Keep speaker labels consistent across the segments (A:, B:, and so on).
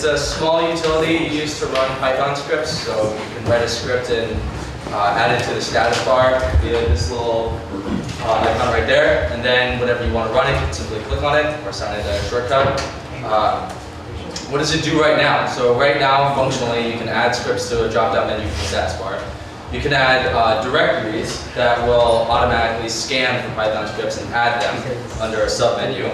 A: a small utility used to run Python scripts. So you can write a script and add it to the status bar via this little icon right there. And then whenever you want to run it, you can simply click on it or assign it a shortcut. What does it do right now? So right now, functionally, you can add scripts to a drop-down menu from the status bar. You can add directories that will automatically scan for Python scripts and add them under a submenu.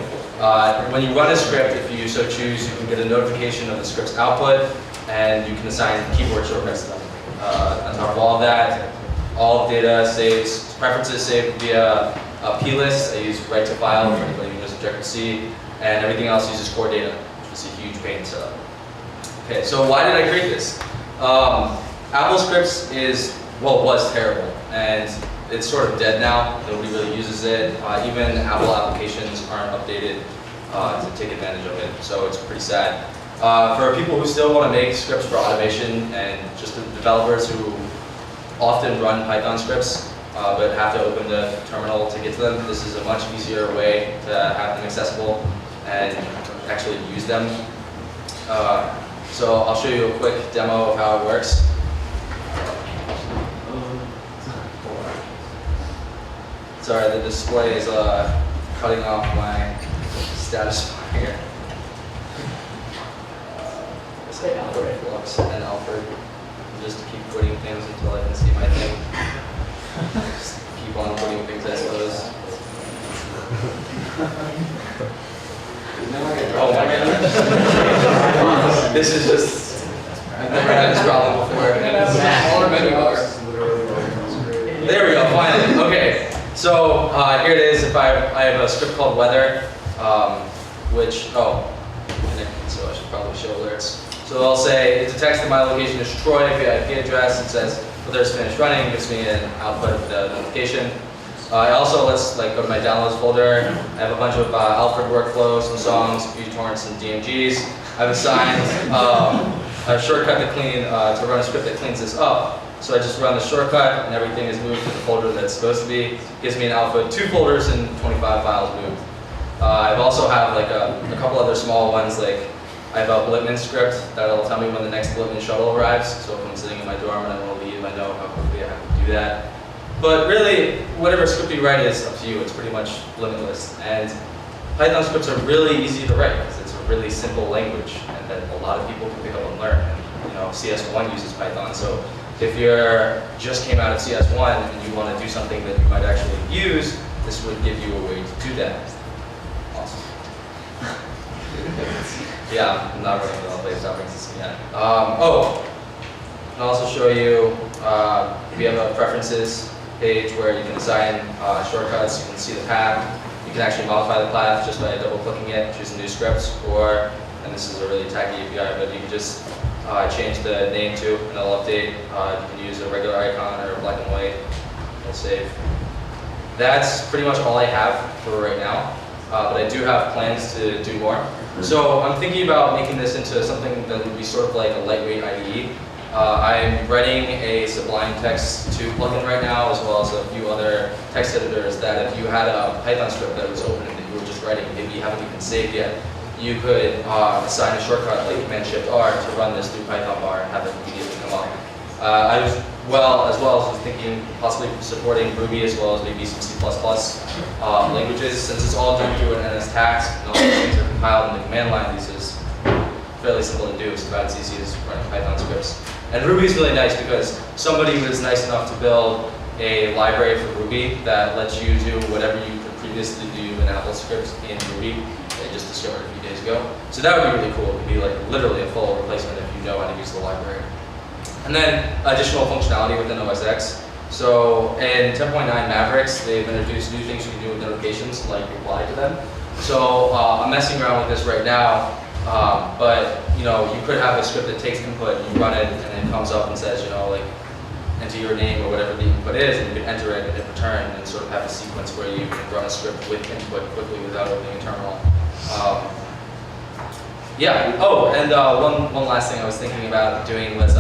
A: When you run a script, if you so choose, you can get a notification of the script's output, and you can assign keyboard shortcuts to them. On top of all of that, all data saves, preferences saved via a plist. I use write to file for anybody who knows Objective-C, and everything else uses core data, which is a huge pain to set up. Okay, so why did I create this? Apple Scripts was terrible, and it's sort of dead now. Nobody really uses it. Even Apple applications aren't updated to take advantage of it, so it's pretty sad. For people who still want to make scripts for automation and just the developers who often run Python scripts but have to open the terminal to get to them, this is a much easier way to have them accessible and actually use them. So I'll show you a quick demo of how it works. Sorry, the display is cutting off my status bar here. Alfred Flux and Alfred. Just keep putting things until I can see my thing. Just keep on putting things, I suppose. Oh my god. This is just, I've never had this problem before. There we go, finally. Okay. So here it is. If I have a script called weather, which, so I should probably show alerts. So I'll say it detects that my location is Troy via IP address. It says whether it's finished running, gives me an output of the notification. I also go to my downloads folder. I have a bunch of Alfred workflows, some songs, a few torrents, and DMGs. I've assigned a shortcut to run a script that cleans this up. So I just run the shortcut, and everything is moved to the folder that it's supposed to be. Gives me an output, 2 folders and 25 files moved. I also have a couple other small ones, like I have a Blipman script that'll tell me when the next Blipman shuttle arrives. So if I'm sitting in my dorm and I want to leave, I know how quickly I have to do that. But really, whatever script you write is up to you. It's pretty much limitless. And Python scripts are really easy to write because it's a really simple language and that a lot of people can pick up and learn. And, CS1 uses Python, so if you're just came out of CS1 and you want to do something that you might actually use, this would give you a way to do that. Awesome. Yeah, I'm not running the all-place operating system yet. I can also show you, we have a preferences page where you can assign shortcuts. You can see the path. You can actually modify the path just by double-clicking it, choose a new script, and this is a really tacky API, but you can just change the name to, and it'll update. You can use a regular icon or a black and white. It'll save. That's pretty much all I have for right now, but I do have plans to do more. So I'm thinking about making this into something that would be sort of like a lightweight IDE. I'm writing a Sublime Text 2 plugin right now, as well as a few other text editors that if you had a Python script that was open and that you were just writing, maybe you haven't even saved yet, you could assign a shortcut like Command-Shift-R to run this through Python bar and have it immediately come up. As well as thinking possibly supporting Ruby as well as maybe some C++ languages. Since it's all done through an NS task and all these things are compiled in the command line, this is fairly simple to do. It's about as easy as running Python scripts. And Ruby is really nice because somebody was nice enough to build a library for Ruby that lets you do whatever you could previously do in Apple scripts in Ruby. I just discovered a few days ago. So that would be really cool. It would be like literally a full replacement if you know how to use the library. And then additional functionality within OS X. So in 10.9 Mavericks, they've introduced new things you can do with notifications, like reply to them. So I'm messing around with this right now, but you could have a script that takes input, you run it, and then it comes up and says, enter your name or whatever the input is, and you can enter it and hit return, and sort of have a sequence where you can run a script with input quickly without opening a terminal. Yeah. Oh, and one last thing I was thinking about doing was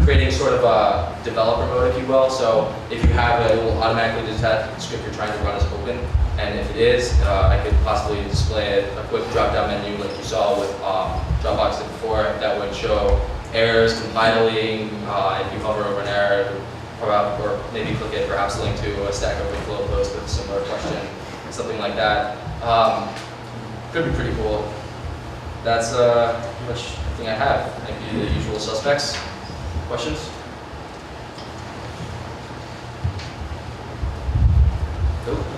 A: creating sort of a developer mode, if you will. So if you have it will automatically detect the script you're trying to run is open. And if it is, I could possibly display a quick drop-down menu like you saw with Dropbox did before that would show errors, compiling, if you hover over an error, or maybe click it, perhaps link to a Stack Overflow post with a similar question, something like that. Could be pretty cool. That's pretty much everything I have. Thank you, the usual suspects. Questions? Nope.